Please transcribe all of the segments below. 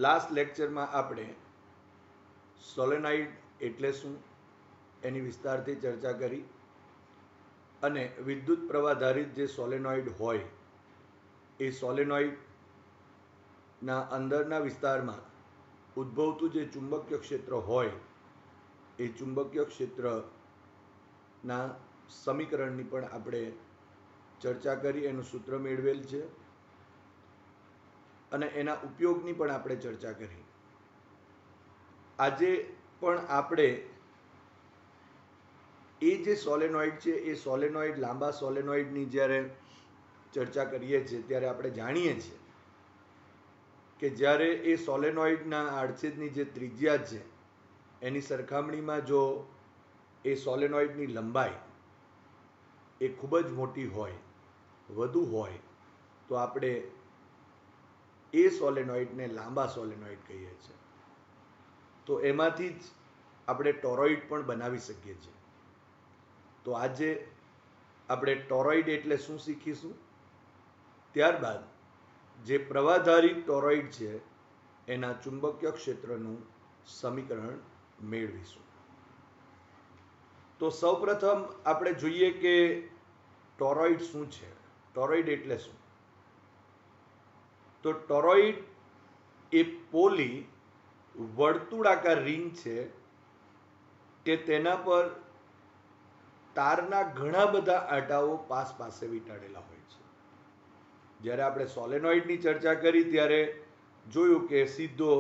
Last લેક્ચરમાં આપણે solenoid એટલે શું એની વિસ્તારથી ચર્ચા કરી અને વિદ્યુત પ્રવાહધારિત જે સોલેનોઇડ હોય એ સોલેનોઇડના અંદરના વિસ્તારમાં ઉદ્ભવતું જે ચુંબકીય ક્ષેત્ર હોય એ ચુંબકીય ક્ષેત્રના સમીકરણની પણ આપણે ચર્ચા કરી, એનું સૂત્ર મેળવેલ છે અને એના ઉપયોગની પણ આપણે ચર્ચા કરી. આજે પણ આપણે એ જે સોલેનોઇડ છે એ સોલેનોઇડ લાંબા સોલેનોઇડની જ્યારે ચર્ચા કરીએ છીએ ત્યારે આપણે જાણીએ છીએ કે જ્યારે એ સોલેનોઇડના આડછેદની જે ત્રિજ્યા છે એની સરખામણીમાં જો એ સોલેનોઇડની લંબાઈ એ ખૂબ જ મોટી હોય, વધુ હોય, તો આપણે એ સોલેનોઇડને લાંબા સોલેનોઇડ કહીએ છીએ. તો એમાંથી જ આપણે ટોરોઇડ પણ બનાવી શકીએ છીએ. તો આજે આપણે ટોરોઇડ એટલે શું શીખીશું, ત્યારબાદ જે પ્રવાહધારિત ટોરોઇડ છે એના ચુંબકીય ક્ષેત્રનું સમીકરણ મેળવીશું. તો સૌપ્રથમ આપણે જોઈએ કે ટોરોઇડ શું છે. ટોરોઇડ એટલે શું? તો ટોરોઇડ એ પોલી વર્તુળાકાર રિંગ છે કે તેના પર તારના ઘણા બધા આંટાઓ પાસે વીંટાળેલા હોય છે. જ્યારે આપણે સોલેનોઇડની ચર્ચા કરી ત્યારે જોયું કે સીધો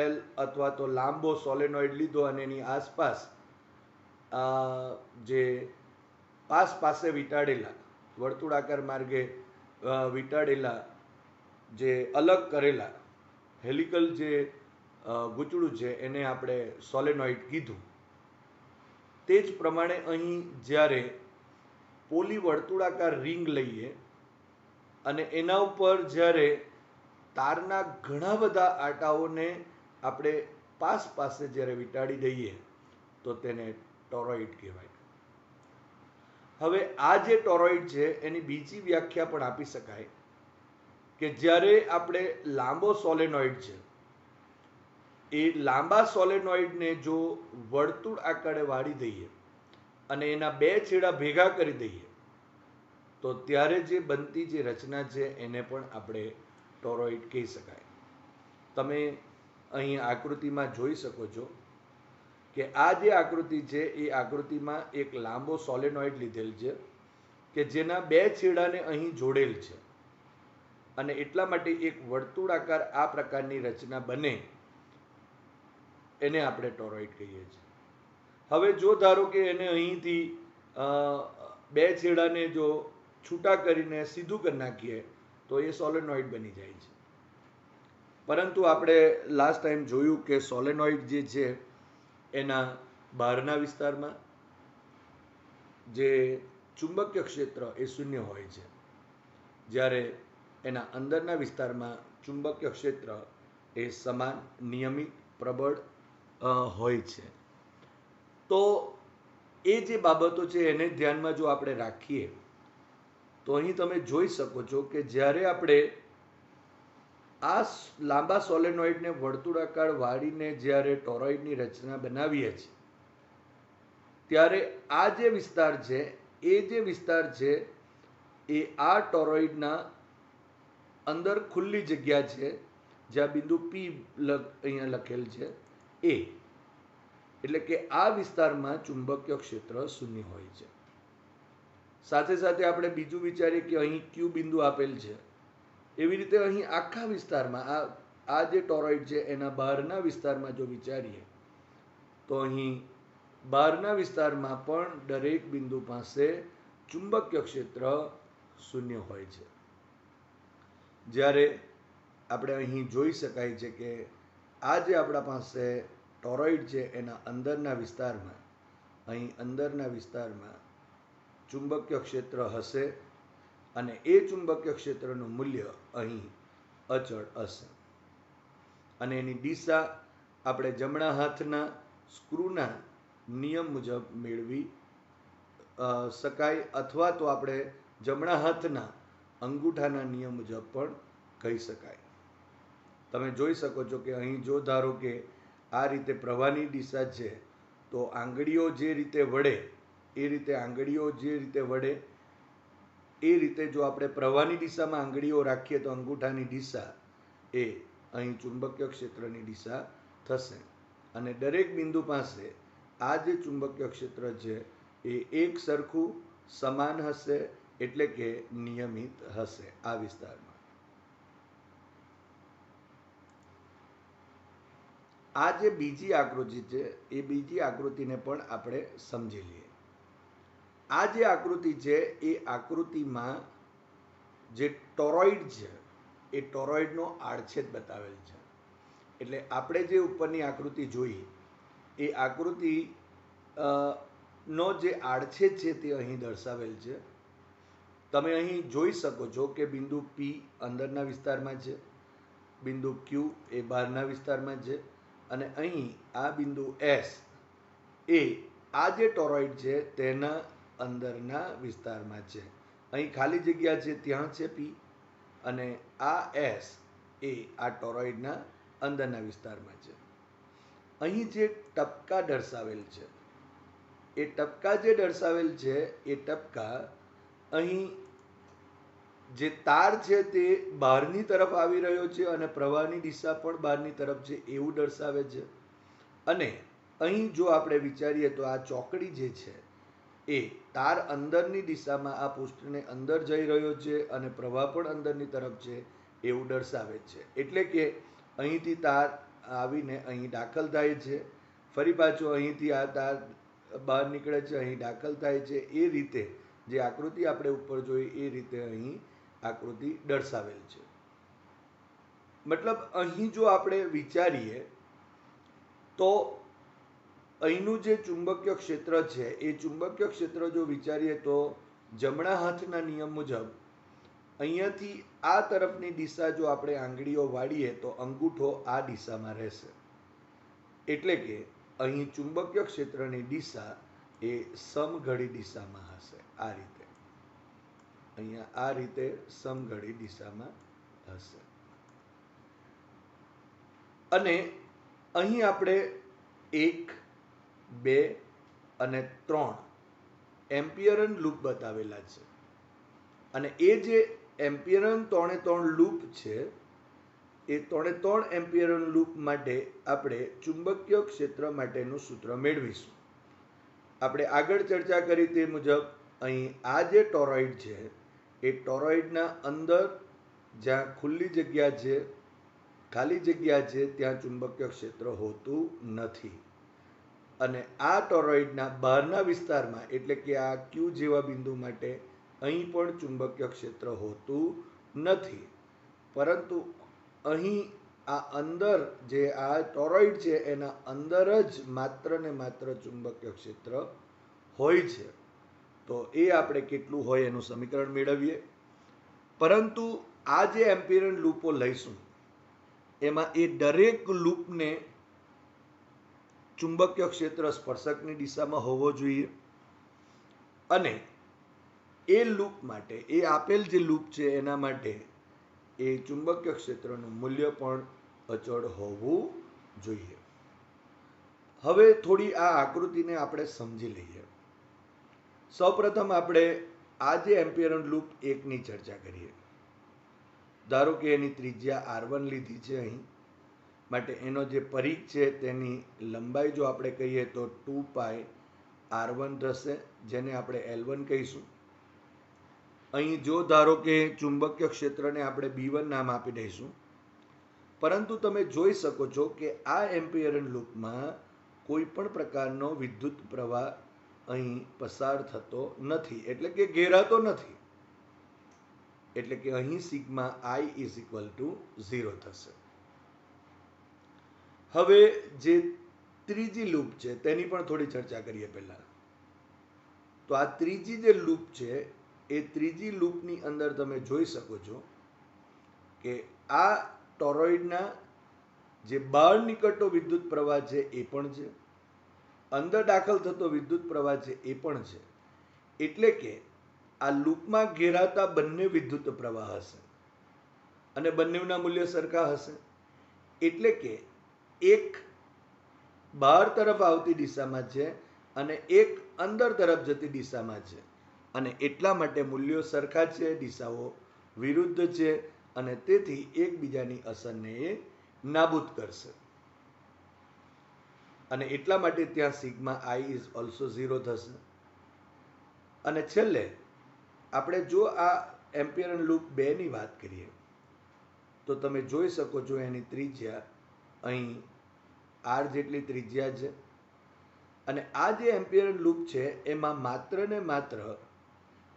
એલ અથવા તો લાંબો સોલેનોઇડ લીધો અને એની આસપાસ જે પાસે વીંટાળેલા વર્તુળાકાર માર્ગે વીંટાળેલા જે અલગ કરેલા હેલિકલ જે ગૂંચળું છે એને આપણે સોલેનોઇડ કીધું. તે જ પ્રમાણે અહીં જ્યારે પોલી વર્તુળાકાર રિંગ લઈએ અને એના ઉપર જ્યારે તારના ઘણા બધા આંટાઓને આપણે પાસે જ્યારે વીંટાળી દઈએ તો તેને ટોરોઇડ કહેવાય. હવે આ જે ટોરોઇડ છે એની બીજી વ્યાખ્યા પણ આપી શકાય કે જ્યારે આપણે લાંબો સોલેનોઇડ છે એ લાંબા સોલેનોઇડને જો વર્તુળ આકારે વાળી દઈએ અને એના બે છેડા ભેગા કરી દઈએ તો ત્યારે જે બનતી જે રચના છે એને પણ આપણે ટોરોઇડ કહી શકાય. તમે અહીં આકૃતિમાં જોઈ શકો છો કે આ જે આકૃતિ છે એ આકૃતિમાં એક લાંબો સોલેનોઇડ લીધેલ છે કે જેના બે છેડાને અહીં જોડેલ છે અને એટલા માટે એક વર્તુળાકાર આ પ્રકારની રચના બને એને આપણે ટોરોઇડ કહીએ છીએ. હવે જો ધારો કે એને અહીંથી બે છેડાને જો છૂટા કરીને સીધું કરી નાખીએ તો એ સોલેનોઇડ બની જાય છે. પરંતુ આપણે લાસ્ટ ટાઈમ જોયું કે સોલેનોઇડ જે છે એના બહારના વિસ્તારમાં જે ચુંબકીય ક્ષેત્ર એ શૂન્ય હોય છે, જ્યારે એના અંદરના વિસ્તારમાં ચુંબકીય ક્ષેત્ર એ સમાન, નિયમિત, પ્રબળ હોય છે. તો એ જે બાબતો છે એને ધ્યાનમાં જો આપણે રાખીએ તો અહીં તમે જોઈ શકો છો કે જ્યારે આપણે આ લાંબા સોલેનોઇડને વર્તુળાકાર વાળીને જ્યારે ટોરોઇડની રચના બનાવીએ છીએ ત્યારે આ જે વિસ્તાર છે એ જે વિસ્તાર છે એ આ ટોરોઇડના અંદર ખુલ્લી જગ્યા છે, જ્યાં બિંદુ પી અહીંયા લખેલ છે એ, એટલે કે આ વિસ્તારમાં ચુંબકીય ક્ષેત્ર શૂન્ય હોય છે. સાથે સાથે આપણે બીજું વિચારીએ કે અહીં ક્યુ બિંદુ આપેલ છે, એવી રીતે અહીં આખા વિસ્તારમાં આ જે ટોરોઇડ છે એના બહારના વિસ્તારમાં જો વિચારીએ તો અહીં બહારના વિસ્તારમાં પણ દરેક બિંદુ પાસે ચુંબકીય ક્ષેત્ર શૂન્ય હોય છે. જ્યારે આપણે અહીં જોઈ શકાય છે કે આ જે આપણા પાસે ટોરોઇડ છે એના અંદરના વિસ્તારમાં, અહીં અંદરના વિસ્તારમાં ચુંબકીય ક્ષેત્ર હશે અને એ ચુંબકીય ક્ષેત્રનું મૂલ્ય અહીં અચળ હશે અને એની દિશા આપણે જમણા હાથના સ્ક્રૂના નિયમ મુજબ મેળવી શકાય અથવા તો આપણે જમણા હાથના અંગૂઠાના નિયમ મુજબ પણ કહી શકાય. તમે જોઈ શકો છો કે અહીં જો ધારો કે આ રીતે પ્રવાહની દિશા છે, તો આંગળીઓ જે રીતે વળે એ રીતે આંગળીઓ જે રીતે વળે એ રીતે જો આપણે પ્રવાહની દિશામાં આંગળીઓ રાખીએ તો અંગૂઠાની દિશા એ અહીં ચુંબકીય ક્ષેત્રની દિશા થશે. અને દરેક બિંદુ પાસે આ જે ચુંબકીય ક્ષેત્ર છે એ એક સરખું સમાન હશે, એટલે કે નિયમિત હશે આ વિસ્તારમાં. આ જે બીજી આકૃતિ છે એ બીજી આકૃતિને પણ આપણે સમજી લઈએ. આ જે આકૃતિ છે એ આકૃતિમાં જે ટોરોઇડ છે એ ટોરોઇડનો આડછેદ બતાવેલ છે. એટલે આપણે જે ઉપરની આકૃતિ જોઈ એ આકૃતિ નો જે આડછેદ છે તે અહીં દર્શાવેલ છે. તમે અહીં જોઈ શકો છો કે બિંદુ P અંદરના વિસ્તારમાં છે, બિંદુ Q એ બહારના વિસ્તારમાં છે, અને અહીં આ બિંદુ S એ આ જે ટોરોઇડ છે તેના અંદરના વિસ્તારમાં છે. અહીં ખાલી જગ્યા છે ત્યાં છે P, અને આ S એ આ ટોરોઇડના અંદરના વિસ્તારમાં છે. અહીં જે ટપકા દર્શાવેલ છે એ ટપકા જે દર્શાવેલ છે એ ટપકા અહીં જે તાર છે તે બહારની તરફ આવી રહ્યો છે અને પ્રવાહની દિશા પણ બહારની તરફ છે એવું દર્શાવે છે. અને અહીં જો આપણે વિચારીએ તો આ ચોકડી જે છે એ તાર અંદરની દિશામાં આ પૃષ્ઠને અંદર જઈ રહ્યો છે અને પ્રવાહ પણ અંદરની તરફ છે એવું દર્શાવે છે. એટલે કે અહીંથી તાર આવીને અહીં દાખલ થાય છે, ફરી પાછો અહીંથી આ તાર બહાર નીકળે છે, અહીં દાખલ થાય છે. એ રીતે જે આકૃતિ આપણે ઉપર જોઈ એ રીતે અહીં આકૃતિ દર્શાવેલ છે. મતલબ અહીં જો આપણે વિચારીએ તો અહીંનું જે ચુંબકીય ક્ષેત્ર છે એ ચુંબકીય ક્ષેત્ર જો વિચારીએ તો જમણા હાથના નિયમ મુજબ અહીંયાથી આ તરફની દિશા જો આપણે આંગળીઓ વાળીએ તો અંગૂઠો આ દિશામાં રહેશે. એટલે કે અહીં ચુંબકીય ક્ષેત્રની દિશા એ સમઘડી દિશામાં હશે. આ રીતે અહીંયા આ રીતે સમઘડી દિશામાં હશે. અને અહીં આપણે 1, 2 અને 3 એમ્પિયરન લૂપ બતાવેલા છે. અને એ જે એમ્પિયરન 3 લૂપ છે એ 3 એમ્પિયરન લૂપ માટે આપણે ચુંબકીય ક્ષેત્ર માટેનું સૂત્ર મેળવીશું. આપણે આગળ ચર્ચા કરી તે મુજબ અહીં આ જે ટોરોઇડ છે એ ટોરોઇડના અંદર જ્યાં ખુલ્લી જગ્યા છે, ખાલી જગ્યા છે, ત્યાં ચુંબકીય ક્ષેત્ર હોતું નથી. અને આ ટોરોઇડના બહારના વિસ્તારમાં એટલે કે આ Q જેવા બિંદુ માટે અહીં પણ ચુંબકીય ક્ષેત્ર હોતું નથી. પરંતુ અહીં આ અંદર જે આ ટોરોઇડ છે એના અંદર જ માત્ર ને માત્ર ચુંબકીય ક્ષેત્ર હોય છે. તો એ આપણે કેટલું હોય એનું સમીકરણ મેળવીએ. પરંતુ આ જે એમ્પિયરન લૂપો લઈશું એમાં એ દરેક લૂપને ચુંબકીય ક્ષેત્ર સ્પર્શકની દિશામાં હોવો જોઈએ. અને એ લૂપ માટે એ આપેલ જે લૂપ છે એના માટે એ ચુંબકીય ક્ષેત્રનું મૂલ્ય પણ અચળ હોવું જોઈએ. હવે થોડી આ આકૃતિને આપણે સમજી લઈએ. સૌપ્રથમ આપણે આ જે એમ્પિયરન લૂપ 1 ની ચર્ચા કરીએ. ધારો કે એની ત્રિજ્યા R1 લીધી છે અહીં માટે એનો જે પરિઘ છે તેની લંબાઈ જો આપણે કહીએ તો 2π R1 થશે, જેને આપણે L1 કહીશું. અહીં જો ધારો કે ચુંબકીય ક્ષેત્રને આપણે B1 નામ આપી દઈશું. પરંતુ તમે જોઈ શકો છો કે આ એમ્પિયરન લૂપમાં કોઈ પણ પ્રકારનો વિદ્યુત પ્રવાહ અહીં પસાર થતો નથી, એટલે કે ઘેરાતો નથી. એટલે કે અહીં સિગ્મા I = 0 થશે. હવે જે ત્રીજી લૂપ છે તેની પણ થોડી ચર્ચા કરીએ પહેલા. તો આ ત્રીજી જે લૂપ છે એ ત્રીજી લૂપની અંદર તમે જોઈ શકો છો કે આ ટોરોઇડના જે બહાર નીકળતો વિદ્યુત પ્રવાહ છે એ પણ છે, અંદર દાખલ થતો વિદ્યુત પ્રવાહ છે એ પણ છે. એટલે કે આ લૂપમાં ઘેરાતા બંને વિદ્યુત પ્રવાહ હશે અને બંનેના મૂલ્ય સરખા હશે. એટલે કે એક બહાર તરફ આવતી દિશામાં છે અને એક અંદર તરફ જતી દિશામાં છે, અને એટલા માટે મૂલ્યો સરખા છે, દિશાઓ વિરુદ્ધ છે, અને તેથી એકબીજાની અસરને એ નાબૂદ કરશે, અને એટલા માટે ત્યાં સિગ્મા આઈ ઇઝ ઓલ્સો 0 થશે. અને છેલ્લે આપણે જો આ એમ્પિયરન લૂપ 2 ની વાત કરીએ તો તમે જોઈ શકો છો એની ત્રિજ્યા અહીં આર જેટલી ત્રિજ્યા છે, અને આ જે એમ્પિયરન લૂપ છે એમાં માત્ર ને માત્ર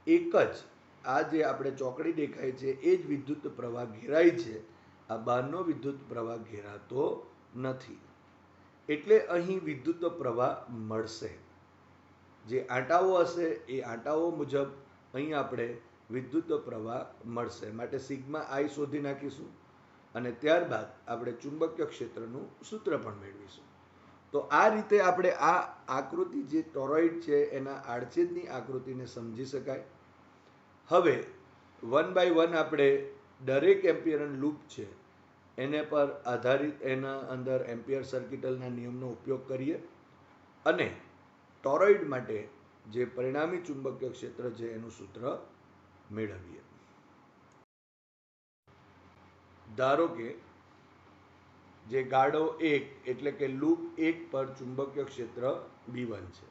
એક જ આ જે આપણે ચોકડી દેખાય છે એ જ વિદ્યુત પ્રવાહ ઘેરાય છે, આ બહારનો વિદ્યુત પ્રવાહ ઘેરાતો નથી. એટલે અહીં વિદ્યુત પ્રવાહ મળશે. જે આંટાઓ હશે એ આંટાઓ મુજબ અહીં આપણે વિદ્યુત પ્રવાહ મળશે. માટે સિગ્મા આઈ શોધી નાખીશું અને ત્યારબાદ આપણે ચુંબકીય ક્ષેત્રનું સૂત્ર પણ મેળવીશું. તો આ રીતે આપણે આ આકૃતિ જે ટોરોઇડ છે એના આડછેદની આકૃતિને સમજી શકાય. હવે 1 બાય 1 આપણે દરેક એમ્પિયરન લૂપ છે એને પર આધારિત એના અંદર એમ્પિયર સર્કિટલના નિયમનો ઉપયોગ કરીએ અને ટોરોઇડ માટે જે પરિણામી ચુંબકીય ક્ષેત્ર છે એનું સૂત્ર મેળવીએ. ધારો કે જે ગાડો 1 એટલે કે લૂપ 1 પર ચુંબકીય ક્ષેત્ર B1 છે.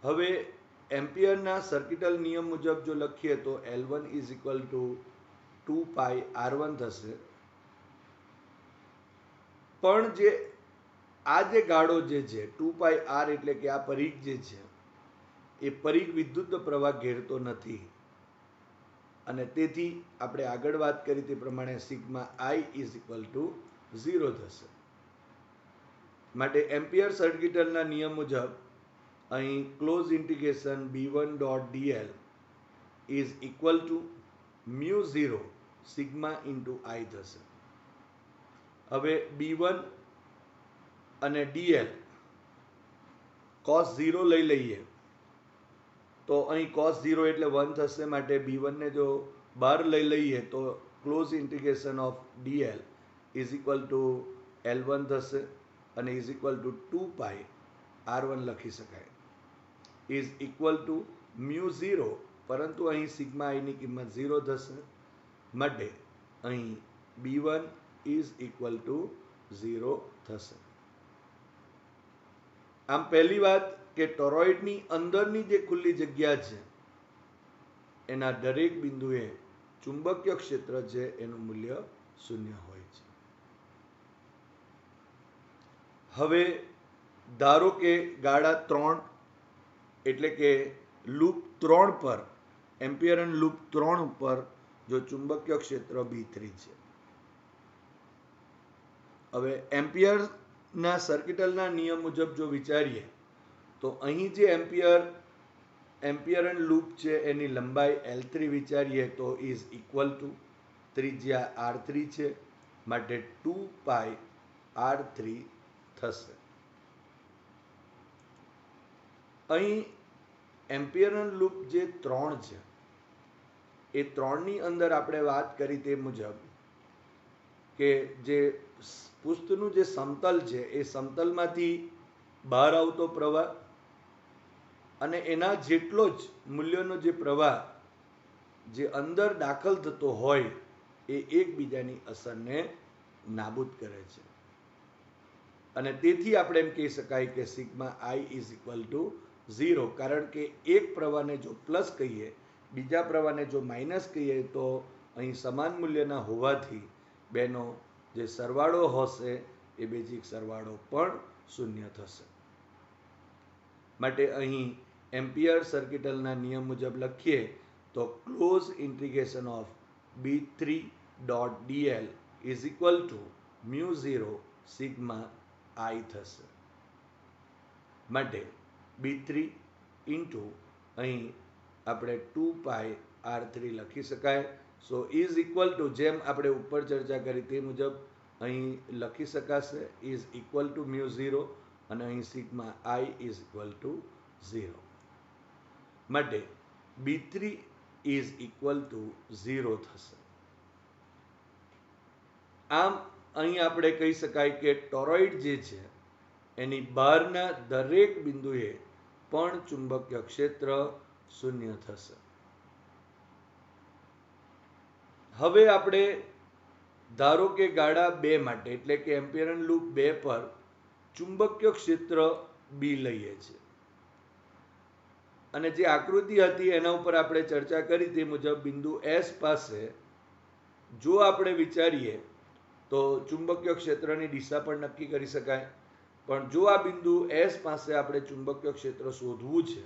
હવે એમ્પિયરના સર્કિટલ નિયમ મુજબ જો લખીએ તો L1 is equal two 2 pi R1 થશે. પણ જે આ જે ગાડો જે છે 2 પાઈ આર એટલે કે આ પરિઘ જે છે એ પરિઘ વિદ્યુત પ્રવાહ ઘેરતો નથી, અને તેથી આપણે આગળ વાત કરી તે પ્રમાણે sigma I is equal to 0 થશે. માટે એમ્પિયર સર્કિટલના નિયમ મુજબ અહીં close integration B1 dot dl is equal to mu 0 sigma into I થશે. હવે B1 અને dl cos 0 લઈ લઈએ તો અહીં cos 0 એટલે 1 થશે. માટે B1 ને જો બહાર લઈ લઈએ તો close integration of dl is equal to L1 થશે અને is equal two 2 pi R1 લખી શકાય ઇઝ ઇક્વલ ટુ મ્યુ 0, પરંતુ અહીં સિગ્મા આઈની કિંમત 0 થશે. માટે અહીં B1 ઇઝ ઇક્વલ ટુ 0 થશે. આમ પહેલી વાત કે ટોરોઇડની અંદરની જે ખુલ્લી જગ્યા છે એના દરેક બિંદુએ ચુંબકીય ક્ષેત્ર છે એનું મૂલ્ય 0 હોય છે. હવે ધારો કે ગાળા 3 એટલે કે લૂપ 3 પર એમ્પિયરન લૂપ 3 ઉપર જો ચુંબકીય ક્ષેત્ર B3 છે. હવે એમ્પિયરના સર્કિટલના નિયમ મુજબ જો વિચારીએ તો અહીં જે એમ્પિયરન લૂપ છે એની લંબાઈ L3 વિચારીએ તો ઇઝ ઇક્વલ ટુ ત્રિજ્યા R3 છે, માટે 2 પાઈ R3 થશે. અહીં એમ્પિયરન લૂપ જે 3 છે એ 3ની અંદર આપણે વાત કરી તે મુજબ કે જે પૃષ્ઠનું જે સમતલ છે એ સમતલમાંથી બહાર આવતો પ્રવાહ અને એના જેટલો જ મૂલ્યનો જે પ્રવાહ જે અંદર દાખલ થતો હોય એ એકબીજાની અસરને નાબૂદ કરે છે, અને તેથી આપણે એમ કહી શકાય કે sigma I is equal to 0, કારણ કે એક પ્રવાહને જો પ્લસ કહીએ બીજા પ્રવાહને જો માઇનસ કહીએ તો અહીં સમાન મૂલ્યના હોવાથી બેનો જે સરવાળો હશે એ બેઝિક સરવાળો પણ 0 થશે. માટે અહીં એમ્પિયર સર્કિટલના નિયમ મુજબ લખીએ તો close integration of B3 dot dl is equal to mu 0 sigma I થશે. માટે B3 ઇન્ટુ અહીં આપણે 2 પાઈ R3 લખી શકાય. સો ઇઝ ઇક્વલ ટુ જેમ આપણે ઉપર ચર્ચા કરી તે મુજબ અહીં લખી શકાશે ઇઝ ઇક્વલ ટુ મ્યુ 0 અને અહીં sigma I is equal to 0. માટે B3 ઇઝ ઇક્વલ ટુ 0 થશે. આમ અહીં આપણે કહી શકાય કે ટોરોઇડ જે છે એની બહારના દરેક બિંદુએ પણ ચુંબકીય ક્ષેત્ર શૂન્ય થશે. હવે આપણે ધારો કે ગાળા 2 માટે એટલે કે એમ્પિયરન લૂપ 2 પર ચુંબકીય ક્ષેત્ર બી લઈએ છીએ અને જે આકૃતિ હતી એના ઉપર આપણે ચર્ચા કરી તે મુજબ બિંદુ એસ પાસે જો આપણે વિચારીએ તો ચુંબકીય ક્ષેત્રની દિશા પણ નક્કી કરી શકાય. પણ જો આ બિંદુ એસ પાસે આપણે ચુંબકીય ક્ષેત્ર શોધવું છે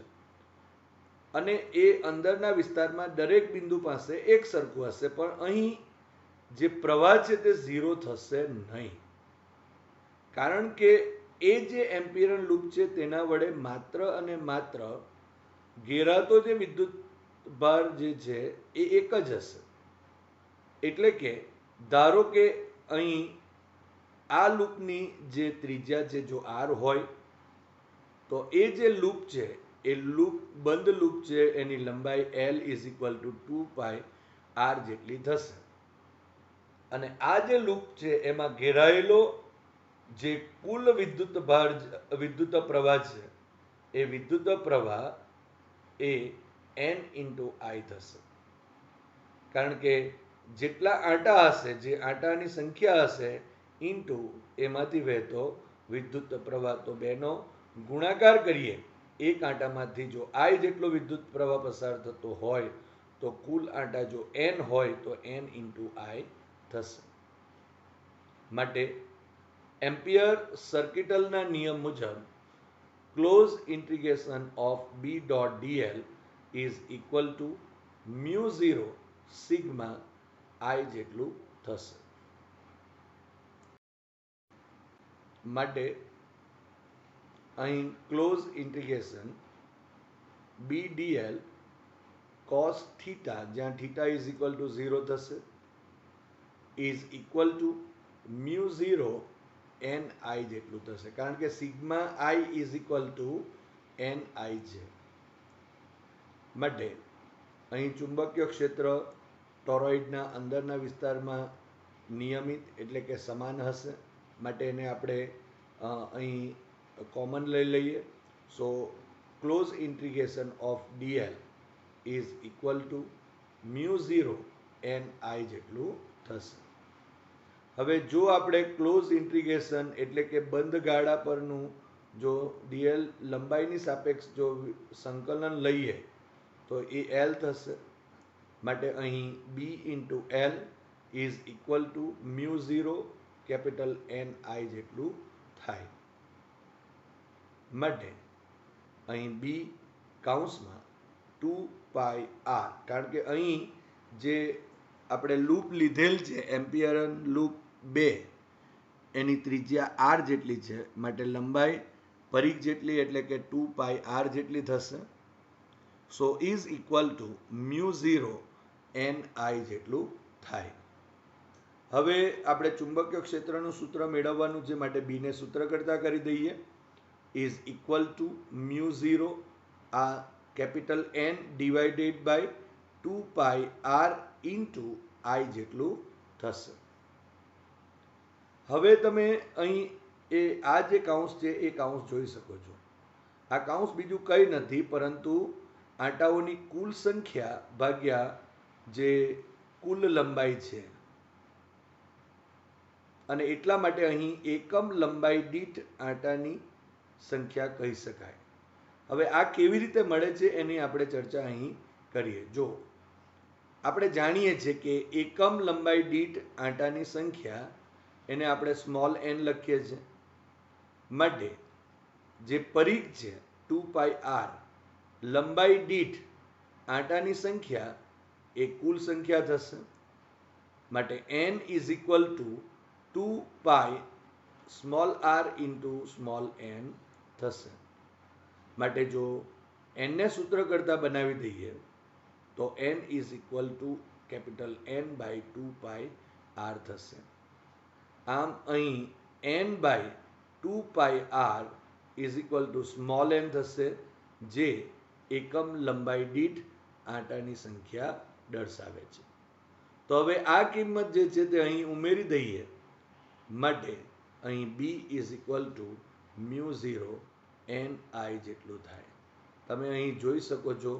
અને એ અંદરના વિસ્તારમાં દરેક બિંદુ પાસે એક સરખું હશે, પણ અહીં જે પ્રવાહ છે તે 0 થશે નહીં, કારણ કે એ જે એમ્પિયરન લૂપ છે તેના વડે માત્ર અને માત્ર ઘેરાતો જે વિદ્યુત ભાર જે છે એ એક જ હશે. એટલે કે ધારો કે અહીં આ લૂપની જે ત્રિજ્યા છે જો r હોય તો એ જે લૂપ છે એ લૂપ બંધ લૂપ છે એની લંબાઈ l is equal to 2π r જેટલી થશે. અને આ જે લૂપ છે એમાં ઘેરાયેલો જે કુલ વિદ્યુત પ્રવાહ છે એ વિદ્યુત પ્રવાહ એ n × I થશે, કારણ કે જેટલા આંટા હશે, જે આંટાની સંખ્યા હશે ઇન્ટુ એમાંથી વહેતો વિદ્યુત પ્રવાહ, તો બેનો ગુણાકાર કરીએ એક આંટામાંથી જો I જેટલો વિદ્યુત પ્રવાહ પસાર થતો હોય તો કુલ આંટા જો n હોય તો n × I થશે. માટે એમ્પિયર સર્કિટલના નિયમ મુજબ close integration of B dot dl is equal to μ0 sigma I જેટલું થશે. માટે અહીં close integration B dl cos theta, જ્યાં થીટા ઇઝ ઇક્વલ ટુ 0 થશે, ઇઝ ઇક્વલ ટુ μ0 ni જેટલું થશે, કારણ કે sigma I is equal two ni છે. માટે અહીં ચુંબકીય ક્ષેત્ર ટોરોઇડના અંદરના વિસ્તારમાં નિયમિત એટલે કે સમાન હશે. માટે એને આપણે અહીં કોમન લઈ લઈએ. So close integration of dl is equal to μ0 ni જેટલું થશે. હવે જો આપણે ક્લોઝ ઇન્ટિગ્રેશન એટલે કે બંધ ગાળા પરનું જો dl લંબાઈની સાપેક્ષ જો સંકલન લઈએ તો એ l થશે. માટે અહીં b × l is equal to μ0 capital Ni જેટલું થાય. માટે અહીં b કૌંસમાં 2πr, કારણ કે અહીં જે આપણે લૂપ લીધેલ છે એમ્પિયરન લૂપ 2 એની ત્રિજ્યા r જેટલી છે, માટે લંબાઈ પરિઘ જેટલી એટલે કે 2πr જેટલી થશે. So is equal to μ0 ni જેટલું થાય. હવે આપણે ચુંબકીય ક્ષેત્રનું સૂત્ર મેળવવાનું છે, માટે b ને સૂત્ર કરતા કરી દઈએ. ઇઝ ઇક્વલ ટુ μ0 આ capital N divided by 2πr into I જેટલું થશે. હવે તમે અહીં આ જે કૌંસ છે એ કૌંસ જોઈ શકો છો. આ કૌંસ બીજું કંઈ નથી પરંતુ આંટાઓની કુલ સંખ્યા ભાગ્યા જે કુલ લંબાઈ છે, અને એટલા માટે અહીં એકમ લંબાઈ દીઠ આંટાની સંખ્યા કહી શકાય. હવે આ કેવી રીતે મળે છે એની આપણે ચર્ચા અહીં કરીએ. જો આપણે જાણીએ છીએ કે એકમ લંબાઈ દીઠ આંટાની સંખ્યા એને આપણે સ્મોલ n લખીએ છીએ. માટે જે પરિઘ છે 2πr, લંબાઈ દીઠ આંટાની સંખ્યા એ કુલ સંખ્યા થશે. માટે n is equal to 2π small r into small n થશે. માટે જો n ને સૂત્ર કરતા બનાવી દઈએ તો n is equal to capital N by 2πr થશે. આમ અહીં n by 2πr is equal to small n થશે, જે એકમ લંબાઈ દીઠ આંટાની સંખ્યા દર્શાવે છે. તો હવે આ કિંમત જે છે તે અહીં ઉમેરી દઈએ માટે અહીં B is equal to mu 0 NI જેટલું થાય. તમે અહીં જોઈ શકો છો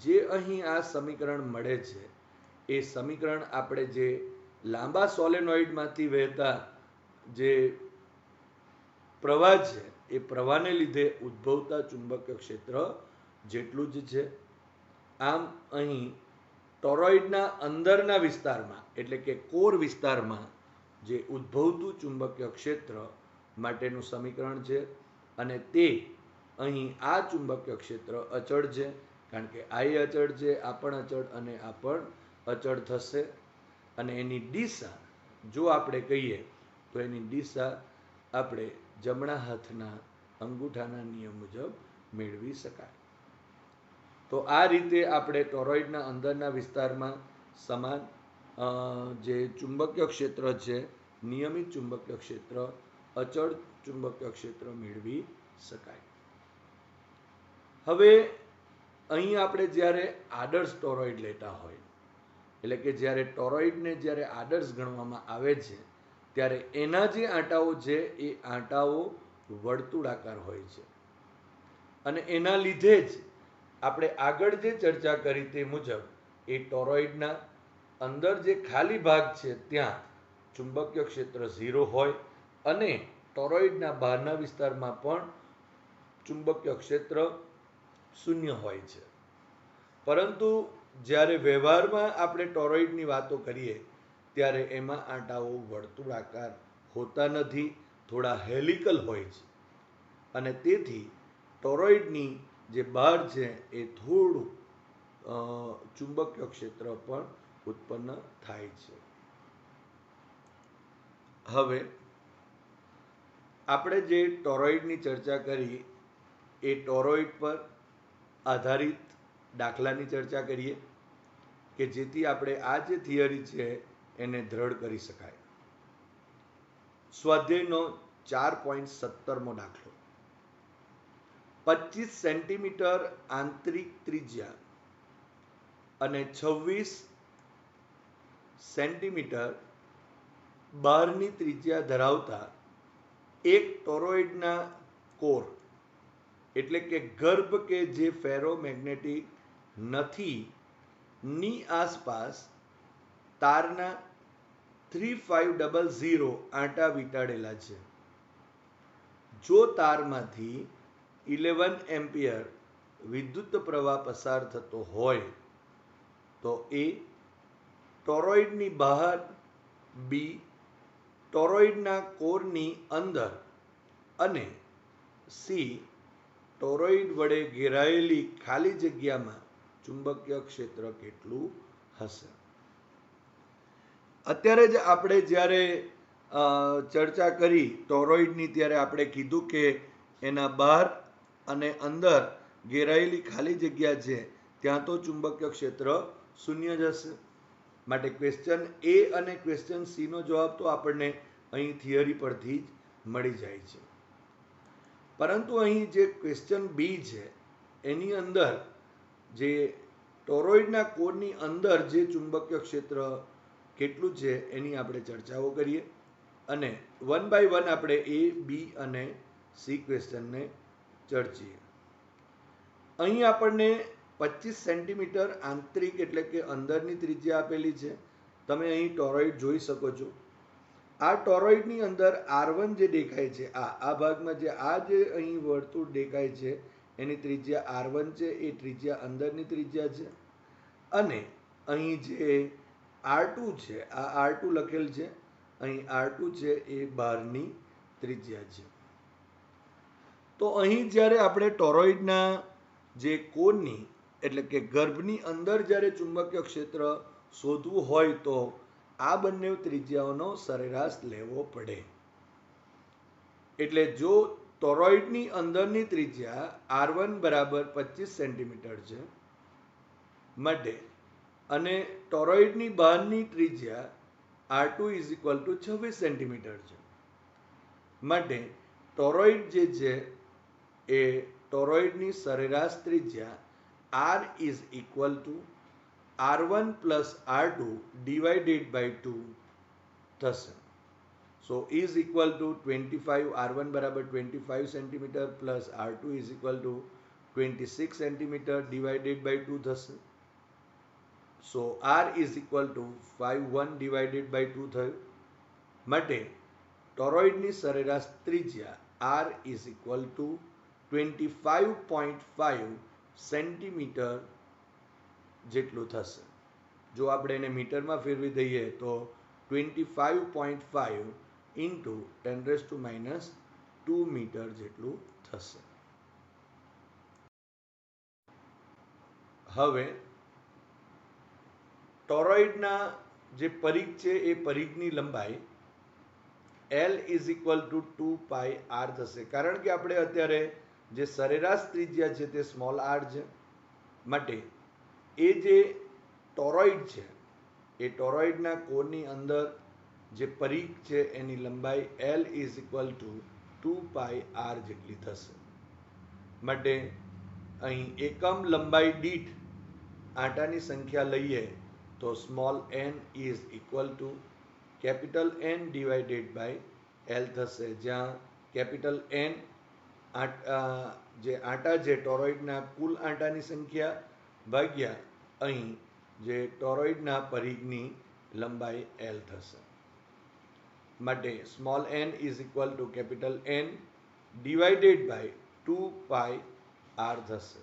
જે અહીં આ સમીકરણ મળે છે એ સમીકરણ આપણે જે લાંબા સોલેનોઇડમાંથી વહેતા જે પ્રવાહ છે એ પ્રવાહને લીધે ઉદ્ભવતા ચુંબકીય ક્ષેત્ર જેટલું જ છે. આમ અહીં ટોરોઇડના અંદરના વિસ્તારમાં એટલે કે કોર વિસ્તારમાં જે ઉદ્ભવતું ચુંબકીય ક્ષેત્ર માટેનું સમીકરણ છે અને તે અહીં આ ચુંબકીય ક્ષેત્ર અચળ છે કારણ કે આ અચળ છે, આ પણ અચળ અને આ પણ અચળ થશે. અને એની દિશા જો આપણે કહીએ તો એની દિશા આપણે જમણા હાથના અંગૂઠાના નિયમ મુજબ મેળવી શકાય. તો આ રીતે આપણે ટોરોઇડના અંદરના વિસ્તારમાં સમાન જે ચુંબકીય ક્ષેત્ર છે, નિયમિત ચુંબકીય ક્ષેત્ર, અચળ ચુંબકીય ક્ષેત્ર મેળવી શકાય. હવે અહીં આપણે જ્યારે આદર્શ ટોરોઇડ લેતા હોય એટલે કે જ્યારે ટોરોઇડને જ્યારે આદર્શ ગણવામાં આવે છે ત્યારે એના જે આંટાઓ છે એ આંટાઓ વર્તુળાકાર હોય છે અને એના લીધે જ આપણે આગળ જે ચર્ચા કરી તે મુજબ એ ટોરોઇડના અંદર જે ખાલી ભાગ છે ત્યાં ચુંબકીય ક્ષેત્ર 0 હોય અને ટોરોઇડના બહારના વિસ્તારમાં પણ ચુંબકીય ક્ષેત્ર 0 હોય છે. પરંતુ જ્યારે વ્યવહારમાં આપણે ટોરોઇડની વાતો કરીએ ત્યારે એમાં આંટાઓ વર્તુળાકાર હોતા નથી, થોડા હેલિકલ હોય છે અને તેથી ટોરોઇડની જે બહાર છે એ થોડું ચુંબકીય ક્ષેત્ર પણ ઉત્પન્ન થાય છે. હવે આપણે જે ટોરોઇડની ચર્ચા કરી એ ટોરોઇડ પર આધારિત દાખલાની ચર્ચા કરીએ કે જેથી આપણે આ જે થિયરી છે એને દ્રઢ કરી શકાય. સ્વાધ્યાયનો 4.17મો દાખલો. 25 સેન્ટીમીટર આંતરિક ત્રિજ્યા અને 26 સેન્ટીમીટર બહારની ત્રિજ્યા ધરાવતા એક ટોરોઇડના કોર એટલે કે ગર્ભ કે જે ફેરોમેગ્નેટિક નથી ની આસપાસ તારના 3500 આંટા વીંટાળેલા છે. જો તારમાંથી 11 એમ્પિયર વિદ્યુત પ્રવાહ પસાર થતો હોય તો એ ટોરોઇડની બહાર, બી ટોરોઇડના કોરની અંદર અને સી ટોરોઇડ વડે ઘેરાયેલી ખાલી જગ્યામાં ચુંબકીય ક્ષેત્ર કેટલું હશે. અત્યારે જ આપણે જ્યારે ચર્ચા કરી ટોરોઇડની ત્યારે આપણે કીધું કે એના બહાર અને અંદર ઘેરાયેલી ખાલી જગ્યા છે ત્યાં તો ચુંબકીય ક્ષેત્ર 0 જ હશે. માટે ક્વેશ્ચન એ અને ક્વેશ્ચન સી નો જવાબ તો આપણને અહીં થિયરી પરથી જ મળી જાય છે. પરંતુ અહીં જે ક્વેશ્ચન બી છે એની અંદર જે ટોરોઇડના કોરની અંદર જે ચુંબકીય ક્ષેત્ર કેટલું છે એની આપણે ચર્ચાઓ કરીએ અને વન બાય વન આપણે એ, બી અને સી ક્વેશ્ચનને ચર્ચીએ. અહીં આપણને 25 સેન્ટીમીટર આંતરિક એટલે કે અંદરની ત્રિજ્યા આપેલી છે. તમે અહીં ટોરોઇડ જોઈ શકો છો. આ ટોરોઇડની અંદર R1 જે દેખાય છે આ ભાગમાં જે અહીં વર્તુળ દેખાય છે એની ત્રિજ્યા R1 છે, એ ત્રિજ્યા અંદરની ત્રિજ્યા છે અને અહીં જે R2 છે આ R2 લખેલ છે, અહીં R2 છે એ બહારની ત્રિજ્યા છે. તો અહીં જ્યારે આપણે ટોરોઇડના જે કોરની એટલે કે ગર્ભની અંદર જ્યારે ચુંબકીય ક્ષેત્ર શોધવું હોય તો આ બંને ત્રિજ્યાઓનો સરેરાશ લેવો પડે. એટલે જો ટોરોઇડની અંદરની ત્રિજ્યા R1 બરાબર 25 સેન્ટીમીટર છે માટે અને ટોરોઇડની બહારની ત્રિજ્યા R2 is equal to 26 centimetre છે માટે ટોરોઇડ જે છે એ ટોરોઇડની સરેરાશ ત્રિજ્યા R is equal to R1 plus R2 divided by 2 થશે. So is equal two 25 R1 બરાબર 25 centimetre plus R2 is equal to 26 centimetre divided by 2 થશે. So R is equal to 51 divided by 2 થયું. માટે ટોરોઇડની સરેરાશ ત્રિજ્યા R is equal to 25.5 centimetre જેટલું થશે. જો આપણે એને મીટરમાં ફેરવી દઈએ તો 25.5 ઇન્ટુ 10⁻² મીટર જેટલું થશે. હવે ટોરોઇડના જે પરિઘ છે એ પરિઘની લંબાઈ L is equal two 2πr થશે. કારણ કે આપણે અત્યારે જે સરેરાશ ત્રિજ્યા છે તે સ્મોલ આર છે. માટે એ જે ટોરોઇડ છે એ ટોરોઇડના કોરની અંદર જે પરિઘ છે એની લંબાઈ L is equal two 2πr જેટલી થશે. માટે અહીં એકમ લંબાઈ દીઠ આંટાની સંખ્યા લઈએ તો small n is equal to capital N divided by L થશે. જ્યાં કેપિટલ N જે આંટા છે ટોરોઇડના કુલ આંટાની સંખ્યા ભાગ્યા અહીં જે ટોરોઇડના પરિઘની લંબાઈ L થશે. માટે small n is equal to capital N divided by 2πr થશે.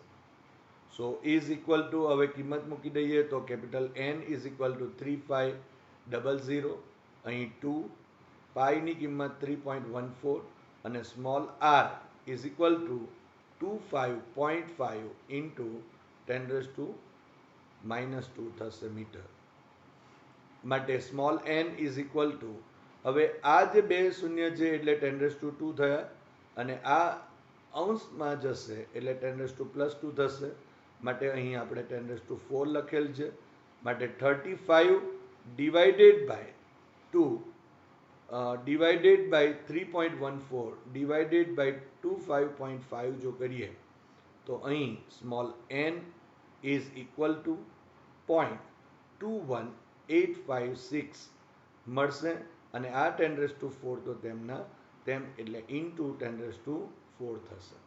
સો ઇઝ ઇક્વલ ટુ હવે કિંમત મૂકી દઈએ તો capital N is equal two 3500. અહીં 2 પાઈની કિંમત 3.14 અને small r is equal to 25.5 into 10⁻² થશે મીટર. માટે small n is equal two હવે આ જે બે શૂન્ય છે એટલે 10⁻² થયા અને આ અંશમાં જશે એટલે 10⁻² થશે. માટે અહીં આપણે 10⁻4 લખેલ છે. માટે 35 divided by 2 divided by 3.14 divided by 25.5 જો કરીએ તો અહીં small n is equal to 0.21856 મળશે. અને આ 10⁻4 તો તેમના તેમ એટલે ઇન્ટુ 10⁻4 થશે.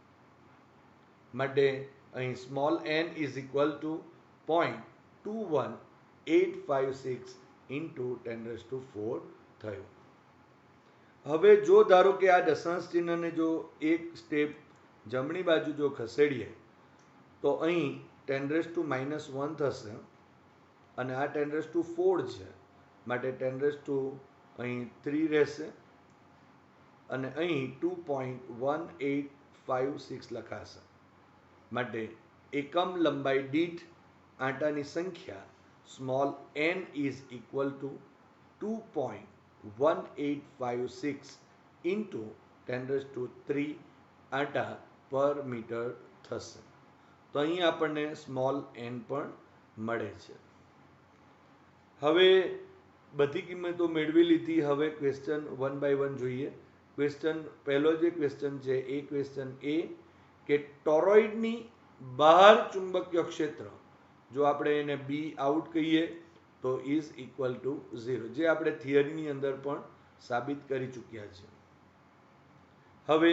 માટે અહીં small n is equal to 0.21856 into 10⁻4 થયું. હવે જો ધારો કે આ દશાંશ ચિહ્નને જો એક સ્ટેપ જમણી બાજુ જો ખસેડીએ તો અહીં 10⁻1 થશે અને આ 10⁻4 છે. માટે 10 અહીં 3 રહેશે અને અહીં 2.1856 લખાશે. માટે એકમ લંબાઈ દીઠ આંટાની સંખ્યા small n is equal to 2.1856 into 10⁻³ આંટા પર મીટર થશે. તો અહીં આપણને સ્મોલ n પણ મળે છે. હવે બધી કિંમતો મેળવી લીધી. હવે ક્વેશ્ચન 1 બાય 1 જોઈએ. પહેલો જે ક્વેશ્ચન છે એ ક્વેશ્ચન એ કે ટોરોઇડની બહાર ચુંબકીય ક્ષેત્ર જો આપણે એને બી આઉટ કહીએ તો ઇઝ ઇક્વલ ટુ 0, જે આપણે થિયરીની અંદર પણ સાબિત કરી ચૂક્યા છે. હવે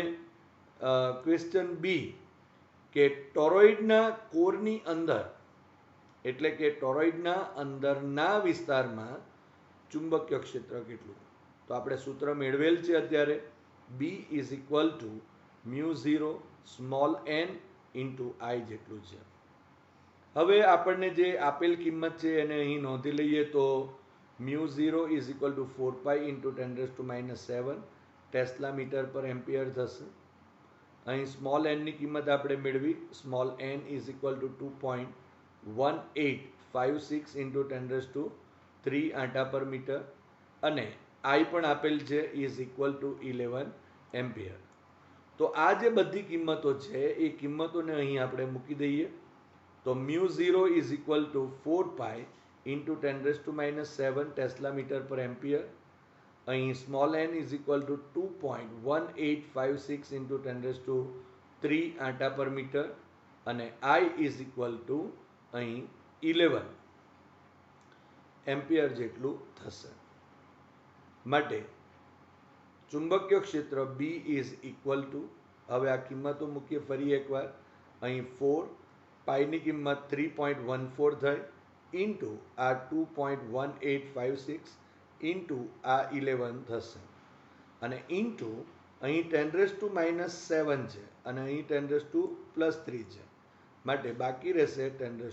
ક્વેશ્ચન બી કે ટોરોઇડના કોરની અંદર એટલે કે ટોરોઇડના અંદરના વિસ્તારમાં ચુંબકીય ક્ષેત્ર કેટલું. તો આપણે સૂત્ર મેળવેલ છે અત્યારે. B is equal to μ0 small n into I જેટલું છે. હવે આપણને જે આપેલ કિંમત છે એને અહીં નોંધી લઈએ તો μ0 is equal to 4π into 10⁻⁷ tesla metre per ampere થશે. અહીં સ્મોલ એનની કિંમત આપણે મેળવી. Small n is equal to 2.1856 into 10⁻³ આંટા પર મીટર અને આઈ પણ આપેલ છે ઇઝ ઇક્વલ ટુ 11 એમ્પિયર. તો આ જે બધી કિંમતો છે એ કિંમતોને અહીં આપણે મૂકી દઈએ તો μ0 is equal to 4π into 10⁻⁷ tesla metre per ampere. અહીં small n is equal to 2.1856 into 10⁻³ આંટા પર મીટર અને આઈ ઇઝ ઇક્વલ ટુ અહીં 11 એમ્પિયર જેટલું થશે. માટે ચુંબકીય ક્ષેત્ર B ઇઝ ઇક્વલ ટુ, હવે આ કિંમતો મૂકીએ ફરી એકવાર, અહીં 4 પાઈની કિંમત 3.14 થઈ ઇન્ટુ આ 2.1856 ઇન્ટુ આ 11 થશે, અને ઇન્ટુ અહીં 10⁻⁻7 છે અને અહીં 10⁻+3 છે, માટે બાકી રહેશે 10⁻⁴.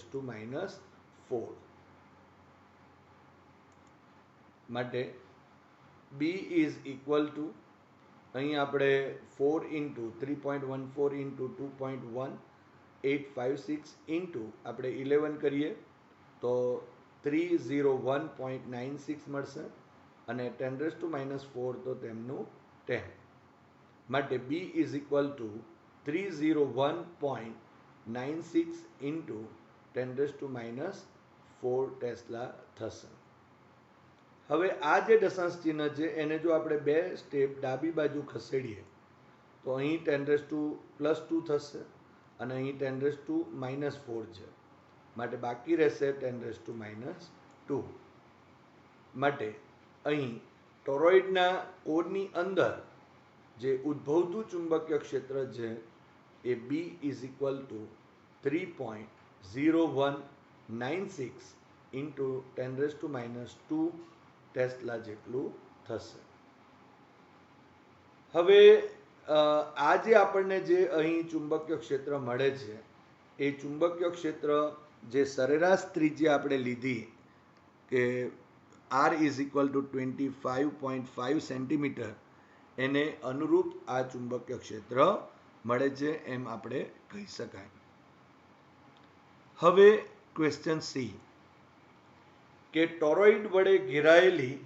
માટે B ઇઝ ઇક્વલ ટુ, અહીં આપણે 4 ઇન્ટુ 3.14 ઇન્ટુ 2.1856 ઇન્ટુ આપણે 11 કરીએ તો 301.96 મળશે, અને 10⁻⁴ તો તેમનું 10. માટે B is equal two 301.96 into 10⁻⁴ tesla થશે. હવે આ જે દશાંશ ચિહ્ન છે એને જો આપણે 2 સ્ટેપ ડાબી બાજુ ખસેડીએ તો અહીં 10⁻² થશે અને અહીં 10⁻⁻4 છે, માટે બાકી રહેશે 10⁻². માટે અહીં ટોરોઇડના કોરની અંદર જે ઉદ્ભવતું ચુંબકીય ક્ષેત્ર છે એ B is equal two 3.0196 into 10⁻² tesla જેટલું થશે. હવે આ જે આપણને જે અહીં ચુંબકીય ક્ષેત્ર મળે છે એ ચુંબકીય ક્ષેત્ર જે સરેરાશ ત્રિજ્યા આપણે લીધી કે R is equal to 25.5 centimetre, એને અનુરૂપ આ ચુંબકીય ક્ષેત્ર મળે છે એમ આપણે કહી શકાય. હવે ક્વેશ્ચન સી, કે ટોરોઇડ વડે ઘેરાયેલી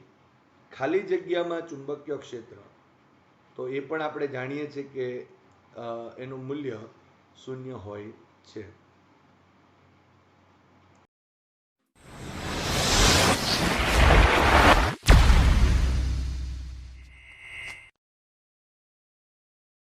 ખાલી જગ્યામાં ચુંબકીય ક્ષેત્ર, તો એ પણ આપણે જાણીએ છીએ કે એનું મૂલ્ય 0 હોય છે.